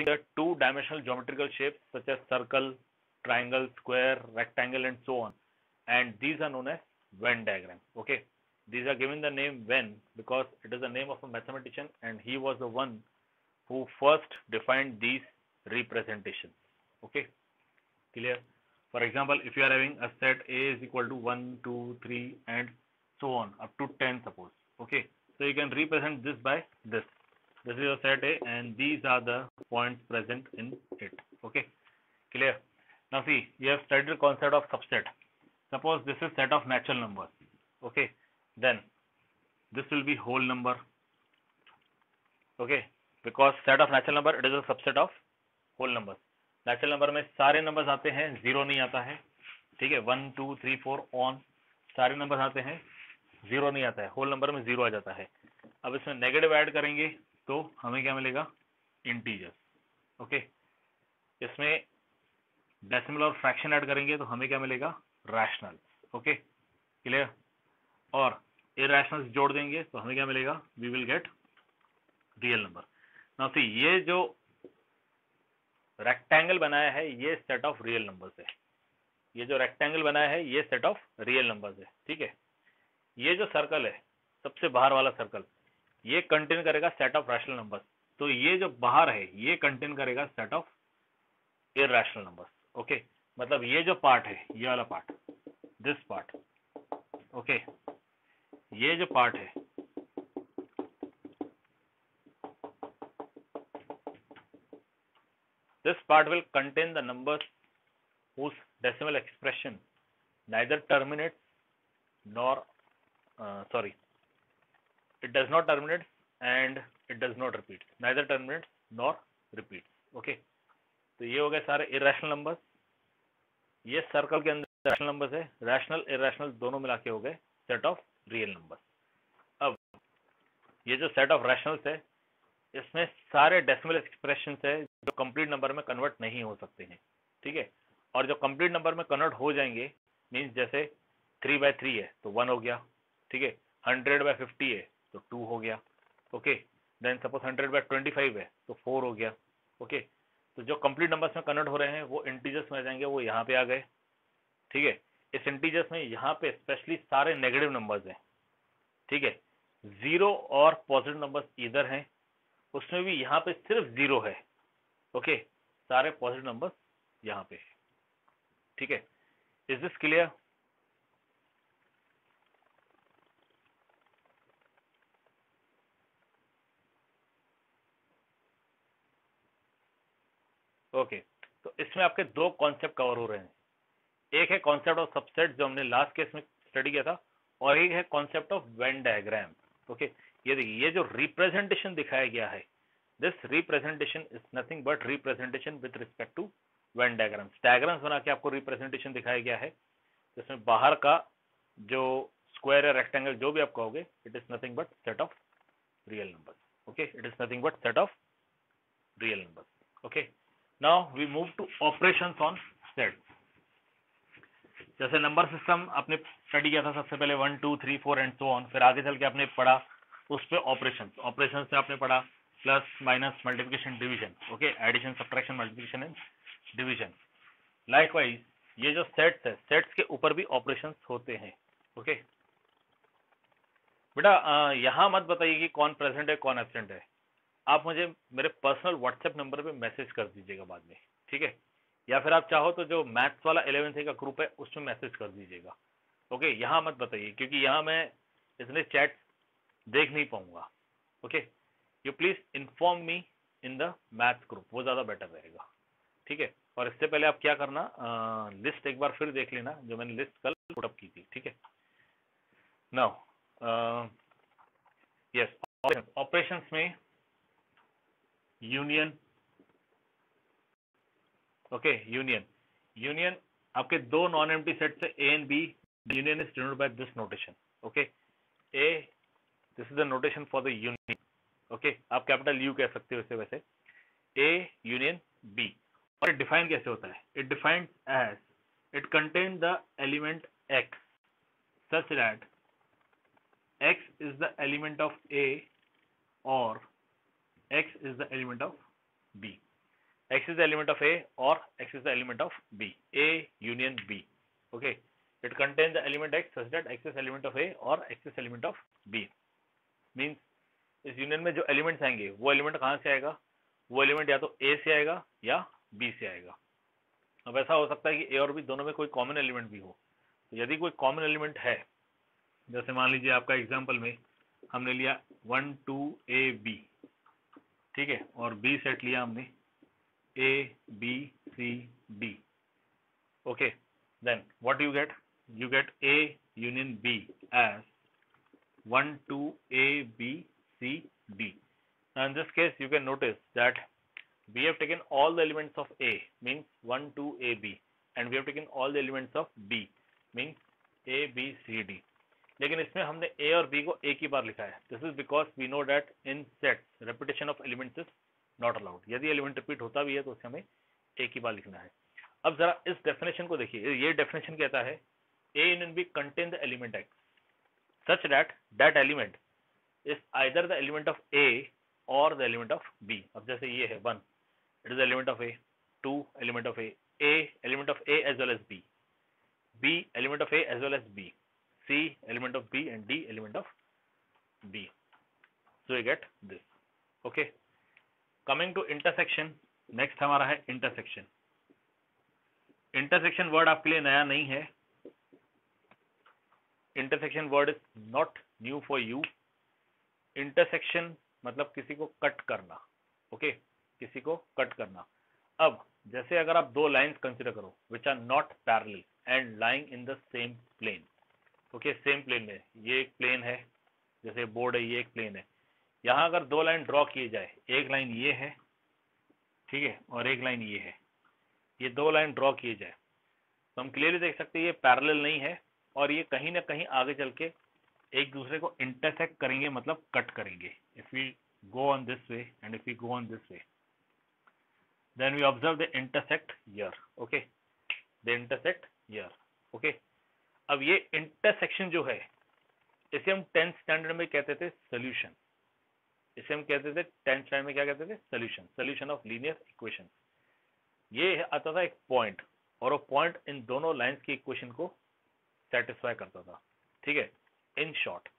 the two-dimensional geometrical shapes such as circle, triangle, square, rectangle, and so on. And these are known as Venn diagram. Okay, these are given the name Venn because it is the name of a mathematician, and he was the one who first defined these representations. Okay, clear? For example, if you are having a set A is equal to 1, 2, 3, and so on up to 10, suppose. Okay, so you can represent this by this. This is your set A, and these are the points present in it. Okay, clear? Now see, you have studied the concept of subset. Suppose this is set of natural numbers. Okay, then this will be whole number. Okay, because set of natural number, it is a subset of whole numbers. Natural number में सारे numbers आते हैं, zero नहीं आता है. ठीक है, 1 2 3 4 on सारे नंबर्स आते हैं, जीरो नहीं आता है. होल नंबर में जीरो आ जाता है. अब इसमें नेगेटिव ऐड करेंगे तो हमें क्या मिलेगा? इंटीजर्स. ओके, इसमें डेसिमल और फ्रैक्शन ऐड करेंगे तो हमें क्या मिलेगा? रैशनल. Okay, clear? और इरैशनल्स जोड़ देंगे तो हमें क्या मिलेगा? We will get real number. Now see, ये जो रेक्टेंगल बनाया है ये सेट ऑफ रियल नंबर्स है. ये जो रेक्टेंगल बनाया है ये सेट ऑफ रियल नंबर्स है. ठीक है, ये जो सर्कल है सबसे बाहर वाला सर्कल, ये कंटेन करेगा सेट ऑफ रैशनल नंबर्स. तो ये जो बाहर है ये कंटेन करेगा set of irrational numbers. Okay, मतलब ये जो पार्ट है, ये वाला पार्ट, दिस पार्ट. ओके, ये जो पार्ट है this part will contain the numbers whose decimal expression neither terminates nor it does not terminate and it does not repeat. Neither terminates nor repeats. Okay, तो ये हो गए सारे irrational numbers. ये circle के अंदर रैशनल नंबर्स है. Rational irrational दोनों मिला के हो गए सेट ऑफ रियल नंबर्स. अब ये जो सेट ऑफ रैशनल्स है इसमें सारे डेसिमल एक्सप्रेशन है जो कंप्लीट नंबर में कन्वर्ट नहीं हो सकते हैं. ठीक है, और जो कंप्लीट नंबर में कन्वर्ट हो जाएंगे मींस जैसे 3/3 है तो 1 हो गया. ठीक है, 100/50 है तो 2 हो गया. ओके, देन सपोज 100/25 है तो 4 हो गया. ओके, तो जो कंप्लीट नंबर्स में कन्वर्ट हो रहे हैं वो इंटीजर्स में आ जाएंगे, वो यहाँ पे आ गए. ठीक है, इस इंटीजर्स में यहाँ पे स्पेशली सारे नेगेटिव नंबर्स हैं. ठीक है, जीरो और पॉजिटिव नंबर्स इधर हैं, उसमें भी यहाँ पे सिर्फ जीरो है. ओके, सारे पॉजिटिव नंबर्स यहाँ पे है. ठीक है, इज दिस क्लियर? ओके, तो इसमें आपके दो कॉन्सेप्ट कवर हो रहे हैं. एक है कॉन्सेप्ट ऑफ सबसेट जो हमने लास्ट केस में स्टडी किया था, और एक है concept of Venn diagram. Okay, ये देखिए, ये जो रिप्रेजेंटेशन दिखाया गया है, this representation is nothing but representation with respect to Venn diagrams. Diagrams बना के आपको रिप्रेजेंटेशन दिखाया गया है. जिसमें बाहर का जो स्क्वायर या रेक्टेंगल जो भी आप कहोगे, it is nothing but set of real numbers. Okay, it is nothing but set of real numbers. Okay, now we move to operations on set. जैसे नंबर सिस्टम आपने स्टडी किया था सबसे पहले 1 2 3 4 एंड सो ऑन. फिर आगे चल के आपने पढ़ा उस पे ऑपरेशन से आपने पढ़ा plus minus multiplication division. Okay, addition subtraction multiplication and division. Likewise ये जो सेट्स है, सेट्स के ऊपर भी ऑपरेशंस होते हैं. ओके बेटा, यहाँ मत बताइए कि कौन प्रेजेंट है कौन एब्सेंट है. आप मुझे मेरे पर्सनल व्हाट्सएप नंबर पे मैसेज कर दीजिएगा बाद में. ठीक है, या फिर आप चाहो तो जो मैथ्स वाला 11th का ग्रुप है उसमें मैसेज कर दीजिएगा. ओके, यहाँ मत बताइए क्योंकि यहाँ मैं इसलिए चैट देख नहीं पाऊंगा. Okay, you please inform me in the maths group, वो ज्यादा बेटर रहेगा. ठीक है, और इससे पहले आप क्या करना, लिस्ट एक बार फिर देख लेना जो मैंने लिस्ट कल पुटअप की थी. ठीक है, नाउ यस, ऑपरेशंस में यूनियन. ओके, यूनियन आपके दो नॉन एम्प्टी सेट्स है A and B. Union is denoted by this notation. Okay, A, this is the notation for the union. Okay, आप कैपिटल यू कह सकते हो इसे वैसे. A union B. और डिफाइन कैसे होता है? It defined as it contain the element x such that x is the element of A और x is the element of B. X is the element of A or X is the element of B. A union B. Okay. It contains the element X such that X is element of A or X is element of B. Means इस union में जो elements आएंगे वो element कहाँ से आएगा? वो element या तो A से आएगा या B से आएगा. अब ऐसा हो सकता है कि A और B दोनों में कोई कॉमन एलिमेंट भी हो. तो यदि कोई कॉमन एलिमेंट है, जैसे मान लीजिए आपका एग्जांपल में हमने लिया 1 2 A B, ठीक है, और B सेट लिया हमने A B C D. Okay, then what do you get? You get A union B as 1 2 A B C D. Now in this case you can notice that we have taken all the elements of A, means 1 2 A B, and we have taken all the elements of B, means A B C D. लेकिन इसमें हमने A और B को एक ही बार लिखा है. This is because we know that in sets repetition of elements is not allowed. यदि element repeat होता भी है तो उसे हमें एक ही बार लिखना है. अब जरा इस डेफिनेशन को देखिए. ये डेफिनेशन कहता है A union B contain the element X such that that element is either the element of A or the element of B. अब जैसे ये है 1, it is the element of A, 2 element of A element of A as well as B, B element of A as well as B, C element of B, and D element of B. So you get this. Okay. Coming to intersection, next हमारा है intersection. Intersection word आपके लिए नया नहीं है. Intersection word is not new for you. Intersection मतलब किसी को कट करना. ओके, किसी को कट करना. अब जैसे अगर आप दो लाइंस कंसिडर करो which are not parallel and lying in the same plane. Okay, same plane में. ये एक प्लेन है, जैसे बोर्ड है, ये एक प्लेन है. यहाँ अगर दो लाइन ड्रॉ किए जाए, एक लाइन ये है, ठीक है, और एक लाइन ये है. ये दो लाइन ड्रॉ किए जाए तो हम क्लियरली देख सकते हैं ये पैरेलल नहीं है और ये कहीं ना कहीं आगे चल के एक दूसरे को इंटरसेक्ट करेंगे, मतलब कट करेंगे. If we go on this way and if we go on this way, then we observe the intersect here. Okay, the intersect here. Okay, अब ये इंटरसेक्शन जो है इसे हम 10th स्टैंडर्ड में कहते थे सोल्यूशन. इसे हम कहते थे 10th स्टैंडर्ड में क्या कहते थे? Solution. Solution of linear equation. ये आता था एक पॉइंट, और वो पॉइंट इन दोनों लाइंस की इक्वेशन को सेटिस्फाई करता था. ठीक है. इन शॉर्ट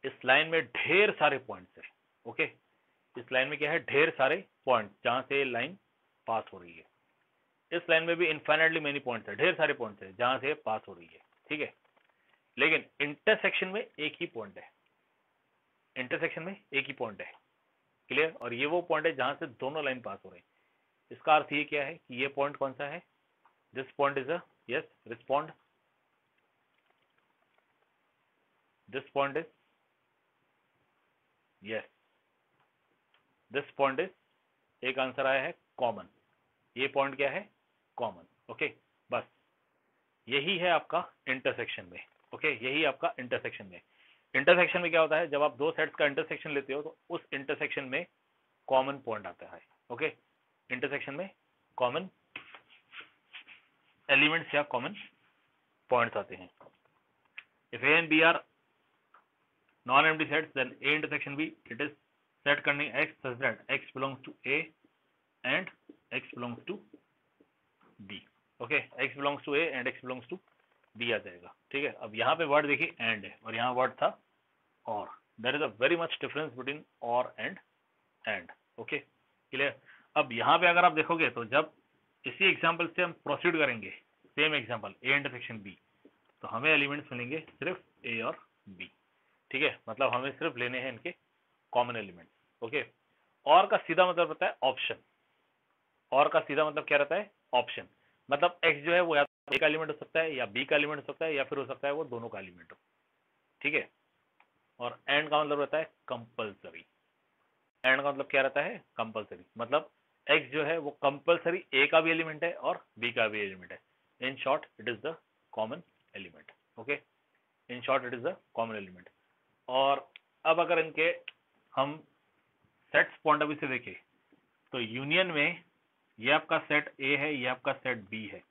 इस लाइन में ढेर सारे पॉइंट्स है. ओके, इस लाइन में क्या है? ढेर सारे पॉइंट जहां से लाइन पास हो रही है. इस लाइन में भी इनफाइनाइटली मेनी पॉइंट्स है, ढेर सारे पॉइंट्स है जहां से पास हो रही है. ठीक है, लेकिन इंटरसेक्शन में एक ही पॉइंट है. इंटरसेक्शन में एक ही पॉइंट है. क्लियर? और ये वो पॉइंट है जहां से दोनों लाइन पास हो रही है. इसका अर्थ ये क्या है कि ये पॉइंट कौन सा है? This point is a, yes, respond. This point is, yes, this point is, एक आंसर आया है कॉमन. ये पॉइंट क्या है? कॉमन. ओके, बस यही है आपका इंटरसेक्शन में. ओके, यही आपका इंटरसेक्शन में. इंटरसेक्शन में क्या होता है? जब आप दो सेट्स का इंटरसेक्शन लेते हो तो उस इंटरसेक्शन में कॉमन पॉइंट आता है. ओके, इंटरसेक्शन में कॉमन एलिमेंट्स या कॉमन पॉइंट्स आते हैं. If A and B are non empty sets, then A intersection B, it is set containing x such that x belongs to A and x belongs to B. Okay, x belongs to A and x belongs to B आ जाएगा. ठीक है. अब यहाँ पे word देखिए and है और यहाँ वर्ड था और. There is a very much difference between और एंड. Okay, clear? अब यहाँ पे अगर आप देखोगे तो जब इसी एग्जाम्पल से हम प्रोसीड करेंगे, same example A intersection B, तो हमें एलिमेंट्स मिलेंगे सिर्फ ए और बी. ठीक है, मतलब हमें सिर्फ लेने हैं इनके कॉमन एलिमेंट. ओके, और का सीधा मतलब रहता है ऑप्शन. और का सीधा मतलब क्या रहता है? ऑप्शन. मतलब x जो है वो या तो ए का एलिमेंट हो सकता है या बी का एलिमेंट हो सकता है या फिर हो सकता है वो दोनों का एलिमेंट हो. ठीक है. और एंड का मतलब रहता है कंपलसरी. एंड का मतलब क्या रहता है? कंपलसरी. मतलब x जो है वो कंपलसरी ए का भी एलिमेंट है और बी का भी एलिमेंट है. In short it is the common element. Okay, in short it is the common element. और अब अगर इनके हम सेट्स पॉइंट ऑफ व्यू से देखें तो यूनियन में ये आपका सेट ए है, ये आपका सेट बी है.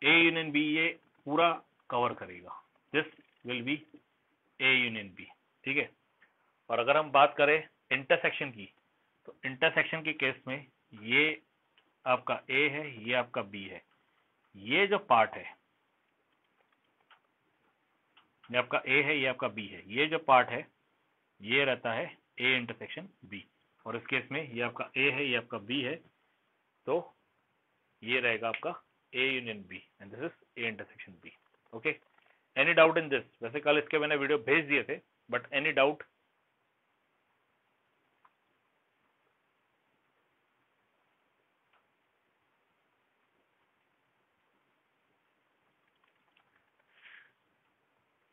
ए यूनियन बी ये पूरा कवर करेगा. This will be A union B. ठीक है. और अगर हम बात करें इंटरसेक्शन की, तो इंटरसेक्शन के केस में ये आपका ए है, ये आपका बी है, ये जो पार्ट है, ये आपका ए है, ये आपका बी है, ये जो पार्ट है ये रहता है ए इंटरसेक्शन बी, और इस केस में ये आपका ए है, ये आपका बी है, तो ये रहेगा आपका A union B and this is A intersection B. Okay, any doubt in this? वैसे कल इसके मैंने वीडियो भेज दिए थे, बट एनी डाउट?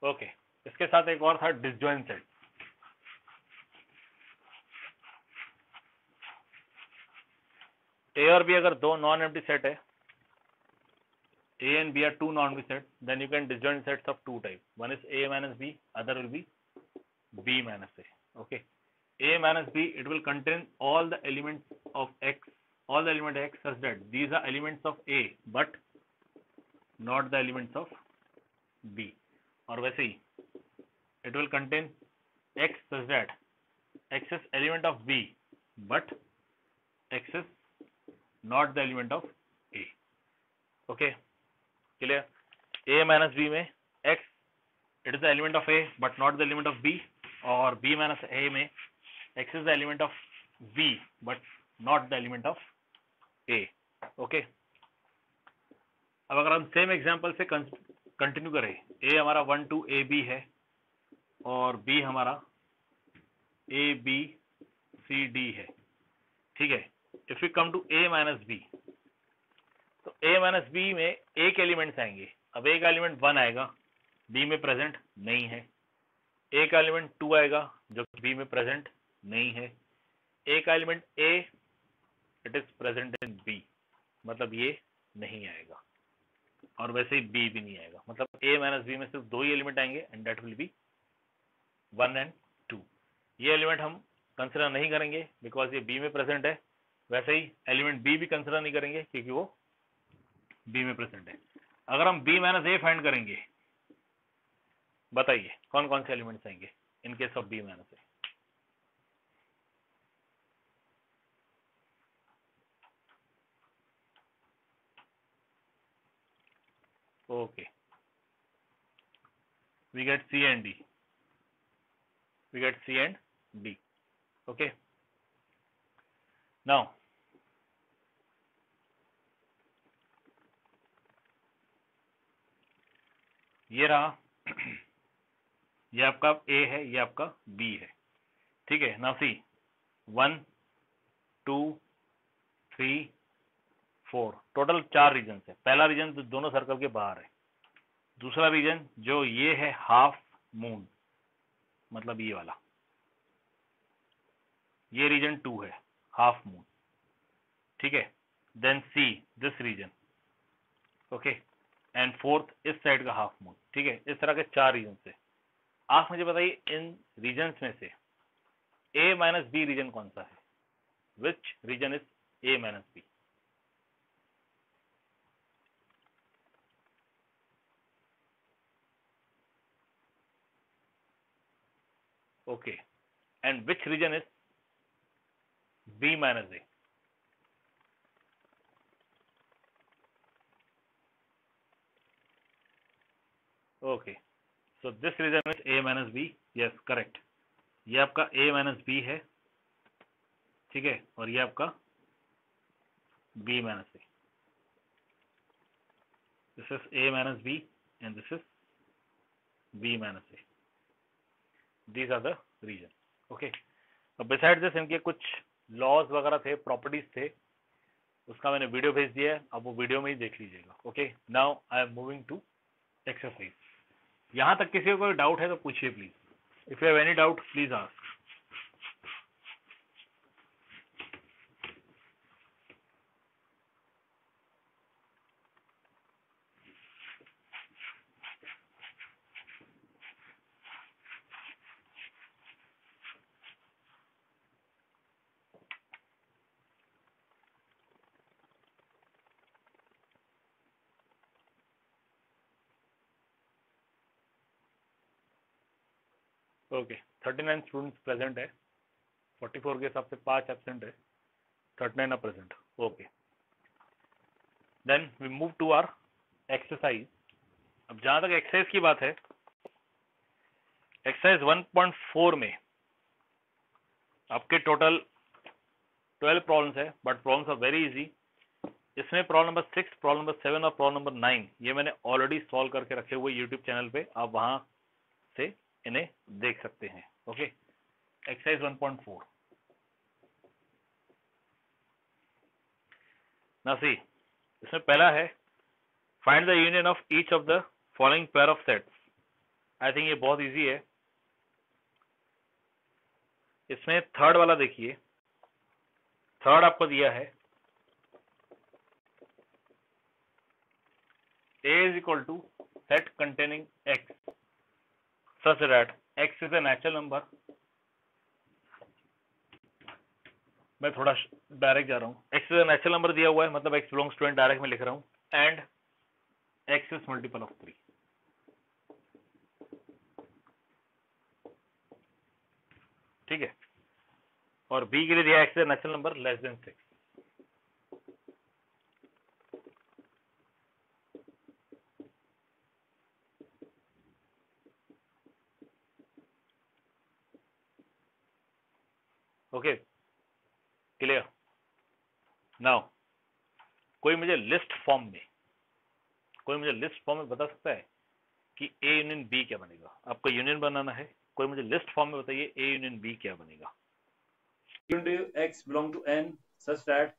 ओके, इसके साथ एक और था डिसजॉइंट सेट। ए और बी अगर दो नॉन एम्प्टी सेट है, A and B are two non-empty sets, then you can disjoint sets of two types. One is A minus B, other will be B minus A. Okay, A minus B, it will contain all the elements of X, all the elements of X such that these are elements of A, but not the elements of B. और वैसे ही it will contain X such that X is element of B, but X is not the element of A. Okay. Clear? A minus B में X it is the element of A but not the element of B, और B minus A में X is the element of B but not the element of A। Okay, अब अगर हम same example से continue करें, A हमारा 1 2 AB है और B हमारा ABCD है, ठीक है। If you come to A minus B, तो A माइनस बी में एक एलिमेंट्स आएंगे। अब एक एलिमेंट 1 आएगा, B में प्रेजेंट नहीं है, एक एलिमेंट 2 आएगा जो B में प्रेजेंट नहीं है, एक element A it is present in B, मतलब ये नहीं आएगा, और वैसे ही B भी नहीं आएगा। मतलब A माइनस बी में सिर्फ दो ही एलिमेंट आएंगे and that will be 1 and 2। ये एलिमेंट हम कंसिडर नहीं करेंगे बिकॉज ये B में प्रेजेंट है, वैसे ही एलिमेंट B भी कंसिडर नहीं करेंगे क्योंकि वो B में प्रेजेंट है। अगर हम B माइनस A फाइंड करेंगे, बताइए कौन कौन से एलिमेंट्स आएंगे in case of B minus A? Okay, we get C and D, we get C and D. Okay, now ये रहा, ये आपका A है, ये आपका B है, ठीक है। नाउ सी 1 2 3 4 टोटल 4 रीजन है। पहला रीजन तो दोनों सर्कल के बाहर है, दूसरा रीजन जो ये है हाफ मून, मतलब ये वाला, ये रीजन 2 है हाफ मून, ठीक है। Then see this region, okay, and fourth इस साइड का हाफ मून, ठीक है। इस तरह के 4 रीजन से आप मुझे बताइए इन रीजन्स में से ए माइनस बी रीजन कौन सा है? Which region is A minus B? Okay, and which region is B minus A? Okay, so this region is A minus B, yes correct. ये आपका ए माइनस बी है, ठीक है, और ये आपका B minus A. This is A minus B and this is B minus A, these are the region. Okay, beside this इनके कुछ लॉज वगैरह थे, प्रॉपर्टीज थे, उसका मैंने वीडियो भेज दिया है, आप वो वीडियो में ही देख लीजिएगा। Okay, now I am moving to exercise. यहां तक किसी को कोई डाउट है तो पूछिए please, if you have any doubt please ask. Okay, 39 students present है, 44 के हिसाब से 5 एब्सेंट है, 39 are present. Okay. Then we move to our exercise. अब जहां तक एक्सरसाइज की बात है, एक्सरसाइज 1.4 में आपके टोटल 12 प्रॉब्लम्स है, but problems are very easy. इसमें प्रॉब्लम नंबर 6, प्रॉब्लम नंबर 7 और प्रॉब्लम नंबर 9 ये मैंने ऑलरेडी सॉल्व करके रखे हुए यूट्यूब चैनल पे, आप वहां से इन्हें देख सकते हैं. ओके. एक्सरसाइज 1.4. ना सी, इसमें पहला है find the union of each of the following pair of sets. I think ये बहुत इजी है. इसमें थर्ड वाला देखिए, थर्ड आपको दिया है A is equal to set containing x such that x is a natural number. मैं थोड़ा डायरेक्ट जा रहा हूँ. x is a natural number दिया हुआ है, मतलब x belongs to n direct में लिख रहा हूँ, and x is multiple of 3. ठीक है. और b के लिए दिया x is a natural number less than 6. Okay, clear. Now कोई मुझे लिस्ट फॉर्म में बता सकता है कि A यूनियन B क्या बनेगा? आपको यूनियन बनाना है, कोई मुझे लिस्ट फॉर्म में बताइए A यूनियन B क्या बनेगा? x belong to n such that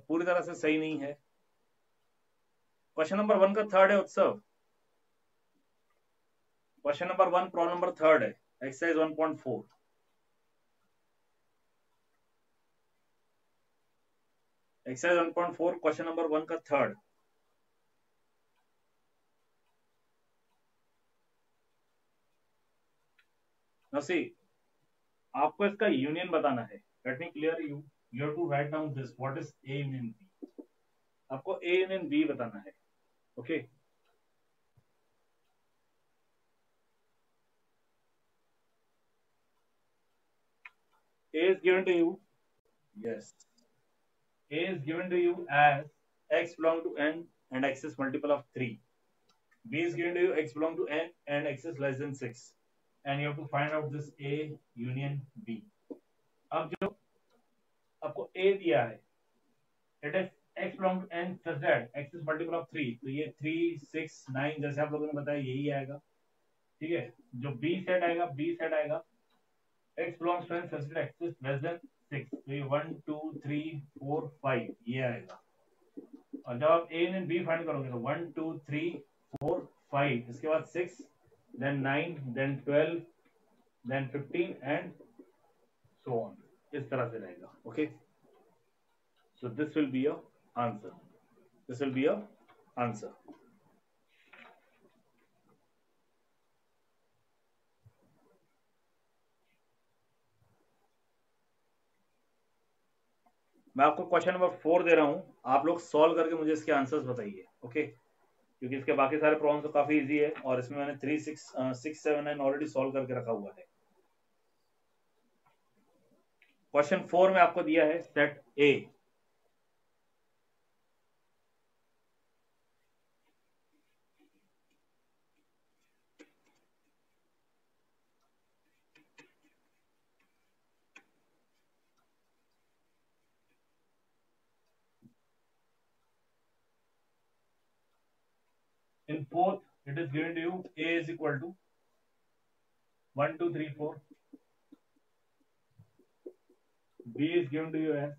पूरी तरह से सही नहीं है. क्वेश्चन नंबर 1 का थर्ड है उत्सव. Question number 1 problem number third है, एक्सरसाइज 1.4. एक्सरसाइज 1.4 क्वेश्चन नंबर 1 का थर्ड. Now see, आपको इसका यूनियन बताना है. Let me clear you have to write down this. What is A union B? आपको A यूनियन B बताना है. Okay. A is given to you. Yes. A is given to you as x belong to n and x is multiple of 3. B is given to you x belong to n and x is less than 6. And you have to find out this A union B. अब जो आपको A दिया है, it is x belong to n such that x is multiple of 3. तो ये 3, 6, 9 जैसे आप लोगों ने बताया यही आएगा. ठीक है. जो B सेट आएगा x belongs to n such that x is less than 6. तो ये 1, 2, 3, 4, 5 ये आएगा. और जब आप A and B फाइंड करोगे तो 1, 2, 3, 4, 5, इसके बाद 6, then 9, then 12, then 15 and so on. इस तरह से रहेगा. Okay. So this will be your answer. मैं आपको क्वेश्चन नंबर 4 दे रहा हूं, आप लोग सॉल्व करके मुझे इसके आंसर्स बताइए. ओके. क्योंकि इसके बाकी सारे प्रॉब्लम तो काफी इजी है और इसमें मैंने 3, 6, 7, 9 ऑलरेडी सॉल्व करके रखा हुआ है. क्वेश्चन 4 में आपको दिया है set A. In fourth, it is given to you A is equal to 1, 2, 3, 4. B is given to you as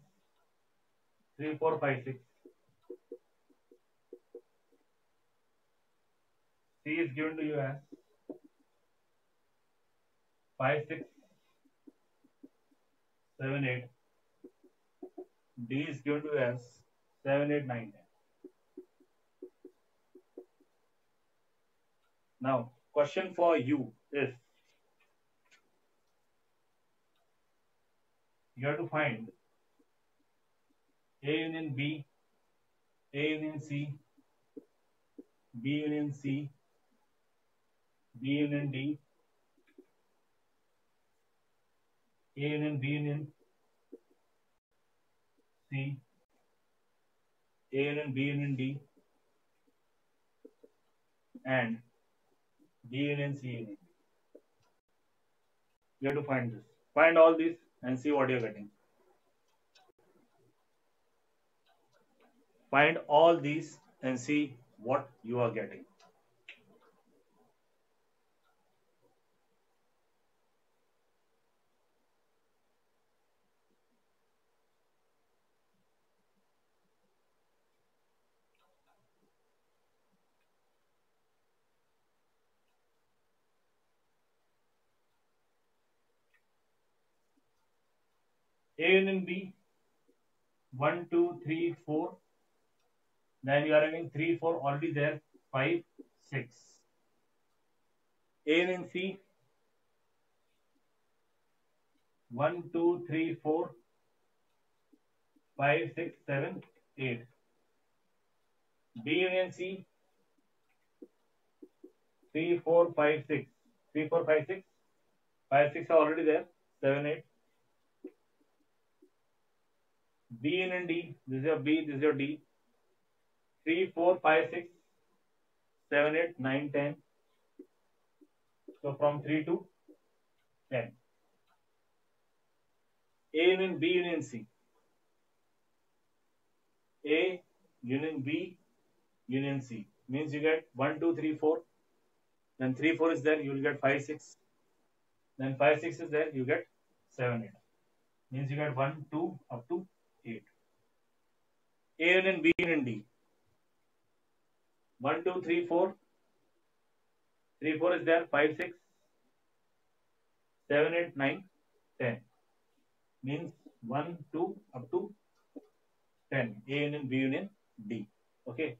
3, 4, 5, 6. C is given to you as 5, 6, 7, 8. D is given to you as 7, 8, 9, 10. Now, question for you is, you have to find A union B, A union C, B union C, B union D, A union B union C, A union B union D, and B union C union. You have to find this. Find all these and see what you're getting. Find all these and see what you are getting. A union B, 1, 2, 3, 4. Then you are having 3, 4 already there, 5, 6. A union C, 1, 2, 3, 4, 5, 6, 7, 8. B union C, 3, 4, 5, 6. 3, 4, 5, 6. 5, 6 are already there, 7, 8. B union D, this is your B, this is your D. 3, 4, 5, 6, 7, 8, 9, 10. So from 3 to 10. A union B union C. A union B union C means you get 1, 2, 3, 4. Then 3, 4 is there, you will get 5, 6. Then 5, 6 is there, you get 7, 8. Means you get 1, 2 up to 8. A union B union D. 1, 2, 3, 4. 3, 4 is there, 5, 6. 7, 8, 9, 10. Means 1, 2 up to 10. A union B union D. Okay.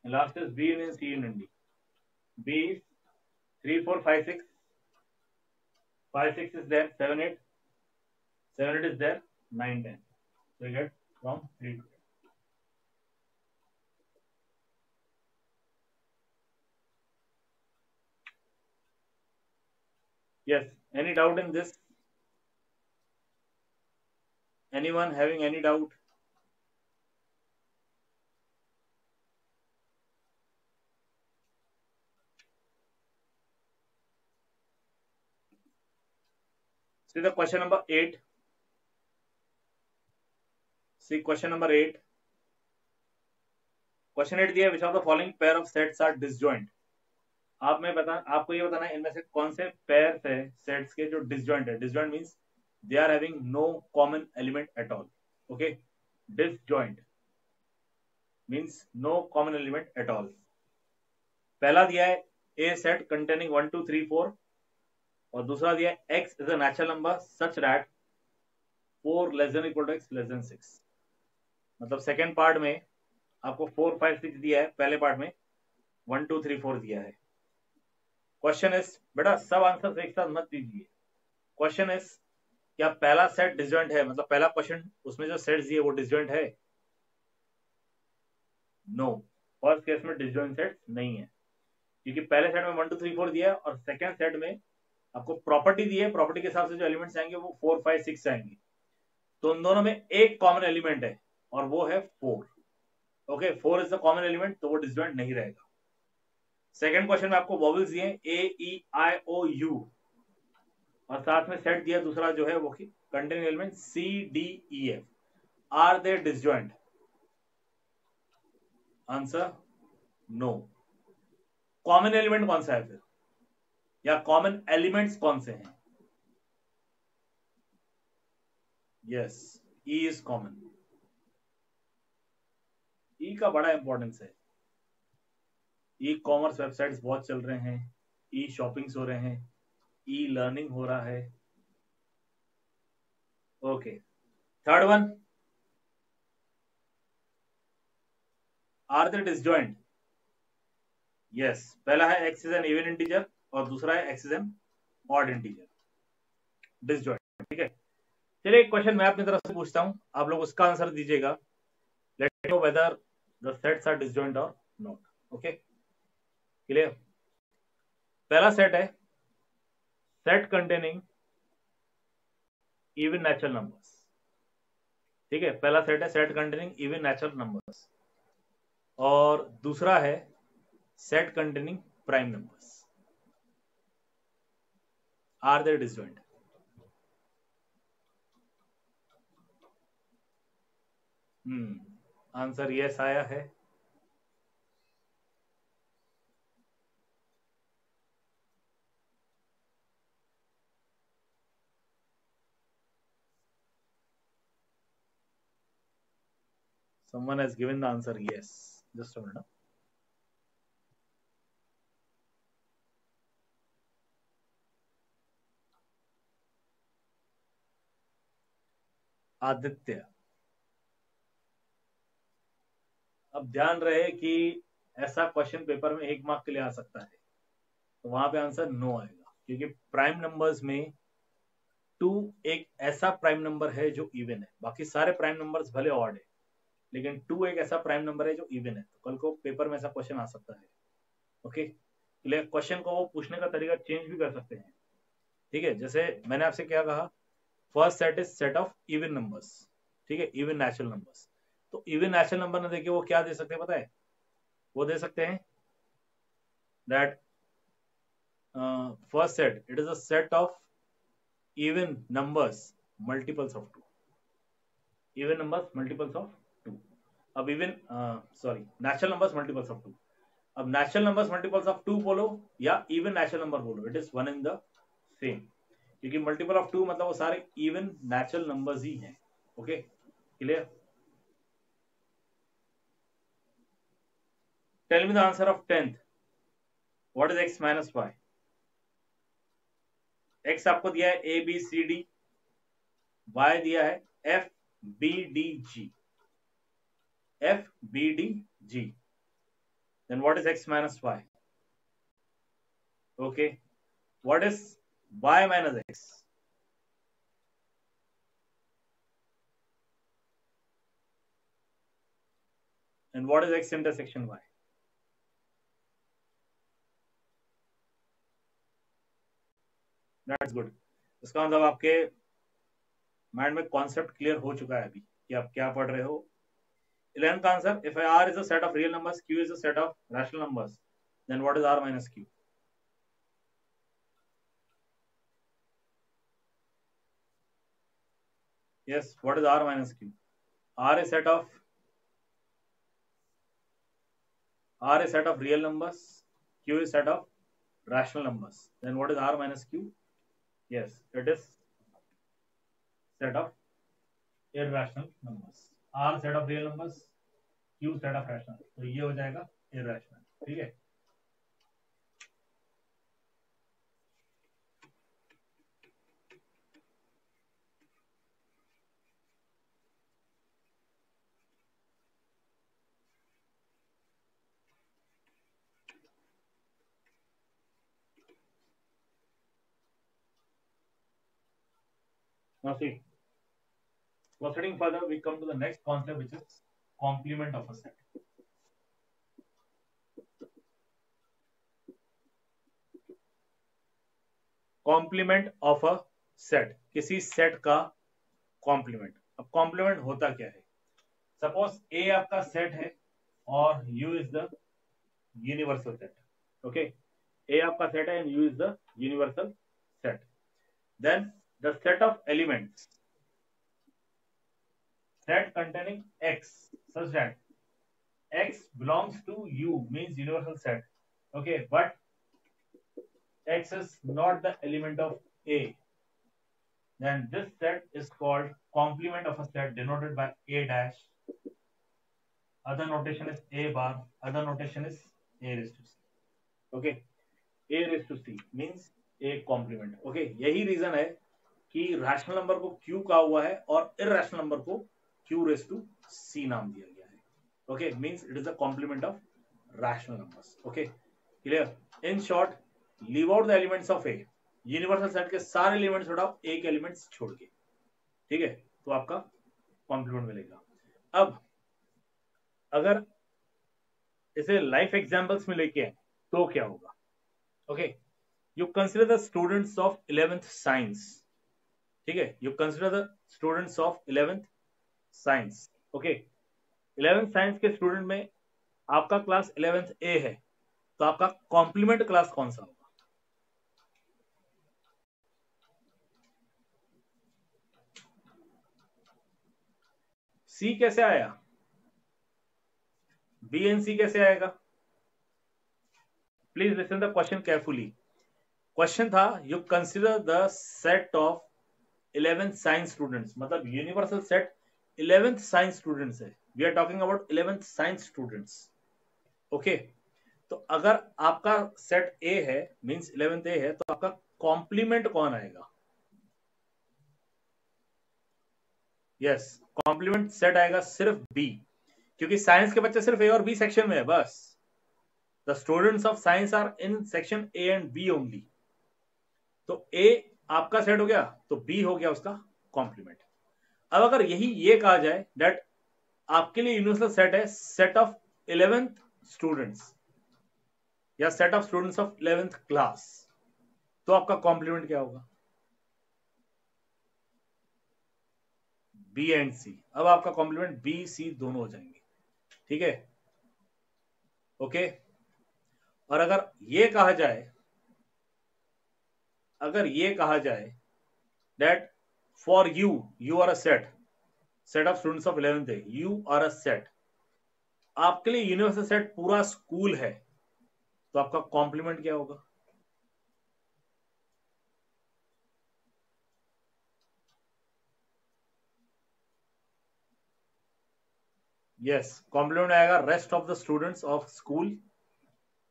And last is B union C union D. B is 3, 4, 5, 6. 5, 6 is there, 7, 8. 7, 8 is there, 9, 10. So you get from 3 to 10. Yes. Any doubt in this? Anyone having any doubt? See the question number 8. See question number 8. Question 8 दिया, which of the following pair of sets are disjoint? आपको ये बताना है इनमें से कौन से pair है सेट्स के जो डिसजॉइंट है. Disjoint means they are having no common element at all. Okay. Disjoint means no common element at all. पहला दिया है ए सेट कंटेनिंग 1, 2, 3, 4 और दूसरा दिया है x is a natural number such that 4 less than equal to x less than 6. मतलब second part में आपको 4, 5, 6 दिया है, पहले पार्ट में 1, 2, 3, 4 दिया है. क्वेश्चन इज, बेटा सब आंसर एक साथ मत दीजिए. क्वेश्चन इज क्या पहला सेट डिसजॉइंट है? मतलब पहला क्वेश्चन उसमें जो सेट्स दिए वो डिसजॉइंट है? नो. फर्स्ट केस में डिसजॉइंट सेट नहीं है क्योंकि पहले सेट में 1, 2, 3, 4 दिया है और सेकंड सेट में आपको प्रॉपर्टी दी है. प्रॉपर्टी के हिसाब से जो एलिमेंट्स आएंगे वो 4, 5, 6 आएंगे. तो उन दोनों में एक कॉमन एलिमेंट है और वो है 4. Okay. 4 is the common element, तो वो डिसजॉइंट नहीं रहेगा. सेकंड क्वेश्चन में आपको वॉवेल्स दिए A-E-I-O-U और साथ में सेट दिया दूसरा जो है वो containing element C-D-E-F. Are they disjoint? Answer no. Common element कौन सा है फिर, या कॉमन एलिमेंट्स कौन से हैं? Yes, E is common. E का बड़ा इंपॉर्टेंस है. ई कॉमर्स वेबसाइट्स बहुत चल रहे हैं, ई शॉपिंग्स हो रहे हैं, ई लर्निंग हो रहा है. Okay. Third one, are they disjoint? Yes. पहला है x is an even integer और दूसरा है x is an odd integer. Disjoint. ठीक है. चलिए एक क्वेश्चन मैं अपनी तरफ से पूछता हूं, आप लोग उसका आंसर दीजिएगा. Let me know whether the sets are disjoint और नॉट. ओके. क्लियर? पहला सेट है set containing even natural numbers, ठीक है, पहला सेट है set containing even natural numbers, और दूसरा है set containing prime numbers. Are they disjoint? Answer yes आया है। Someone has given the answer yes. Just a minute. Aditya. अब ध्यान रहे कि ऐसा क्वेश्चन पेपर में 1 मार्क के लिए आ सकता है, तो वहां पे आंसर नो आएगा, क्योंकि प्राइम नंबर्स में 2 एक ऐसा प्राइम नंबर है जो इवन है। बाकी सारे प्राइम नंबर्स भले ऑड है, लेकिन 2 एक ऐसा प्राइम नंबर है जो इवन है। तो कल को पेपर में ऐसा क्वेश्चन आ सकता है। ओके, क्वेश्चन को वो पूछने का तरीका चेंज भी कर सकते हैं, ठीक है। जैसे मैंने आपसे क्या कहा, first set is set of even numbers, ठीक है, इवन नेचुरल नंबर्स। तो इवन नेचुरल नंबर ने देखिए वो क्या दे सकते हैं पता है, वो दे सकते हैं that first set it is a set of even numbers multiples of 2, even numbers multiples of 2। अब even natural numbers multiples of 2। अब नेचुरल नंबर्स मल्टीपल्स ऑफ 2 बोलो या इवन नेचुरल नंबर बोलो, it is one in the same, क्योंकि multiple of 2 मतलब वो सारे even natural numbers ही हैं। Okay, clear? Tell me the answer of 10th। What is x minus y? x आपको दिया है a b c d, y दिया है f b d g, f b d g। then what is x minus y? Okay, what is y minus x? and what is x intersection y? That's good। इसका मतलब आपके mind में concept clear हो चुका है अभी कि आप क्या पढ़ रहे हो। 11th का answer, if r is a set of real numbers, q is a set of rational numbers, then what is r minus q? Yes, what is r minus q? r is set of real numbers, q is set of rational numbers, then what is r minus q? Yes, it is set of irrational numbers। r set of real numbers, q set of rational, तो ये हो जाएगा irrational, ठीक है। Now see, proceeding further, we come to the next concept, which is complement of a set। Complement of a set, किसी set का complement. अब complement होता क्या है? सपोज ए आपका सेट है और U is the universal set. Okay, A आपका सेट है and U is the universal set. Then the set of elements set containing x such that x belongs to u means universal set, okay, but x is not the element of a, then this set is called complement of a set denoted by a dash, other notation is a bar, other notation is a raised to c। okay, a raised to c means a complement। okay, यही reason है कि rational number को q कहा हुआ है और irrational number को q raised to c नाम दिया गया है। okay, means it is a complement of rational numbers। okay, clear? in short, leave out the elements of a, universal set के सारे एलिमेंट्स हटाओ, एक एलिमेंट्स छोड़ के, ठीक है, तो आपका कॉम्प्लीमेंट मिलेगा। अब अगर इसे लाइफ एग्जांपल्स में लेके तो क्या होगा? Okay, you consider the students of 11th science. ठीक है, you consider the students of 11th science. Okay, 11th science के स्टूडेंट में आपका क्लास 11th ए है, तो आपका कॉम्प्लीमेंट क्लास कौन सा होगा? सी कैसे आया? बी एंड सी कैसे आएगा? Please listen the question carefully. Question था you consider the set of 11th science students, मतलब universal set 11th science students है। We are talking about 11th science students. Okay, तो अगर आपका सेट ए है, means 11th ए है, तो आपका कॉम्प्लीमेंट कौन आएगा? यस, कॉम्प्लीमेंट सेट आएगा सिर्फ बी, क्योंकि साइंस के बच्चे सिर्फ ए और बी सेक्शन में है बस। The students of science are in section A and B only. तो ए आपका सेट हो गया, तो बी हो गया उसका कॉम्प्लीमेंट। अब अगर यही ये कहा जाए दैट आपके लिए यूनिवर्सल सेट है सेट ऑफ 11th स्टूडेंट्स या set of students of 11th class, तो आपका कॉम्प्लीमेंट क्या होगा? बी एंड सी। अब आपका कॉम्प्लीमेंट बी सी दोनों हो जाएंगे, ठीक है? ओके, और अगर ये कहा जाए, that for you are a set of students of 11th A, you are a set, आपके लिए यूनिवर्सल सेट पूरा स्कूल है, तो आपका कॉम्प्लीमेंट क्या होगा? यस, कॉम्प्लीमेंट आएगा rest of the students of school.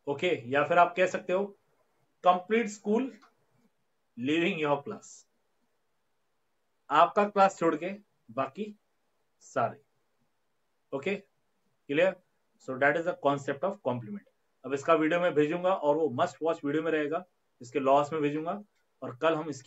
Okay, या फिर आप कह सकते हो complete school leaving your class, आपका क्लास छोड़ के बाकी सारे। Okay, clear? So that is the concept of complement. अब इसका वीडियो मैं भेजूंगा और वो मस्ट वॉच वीडियो में रहेगा, इसके लॉस में भेजूंगा, और कल हम इसकी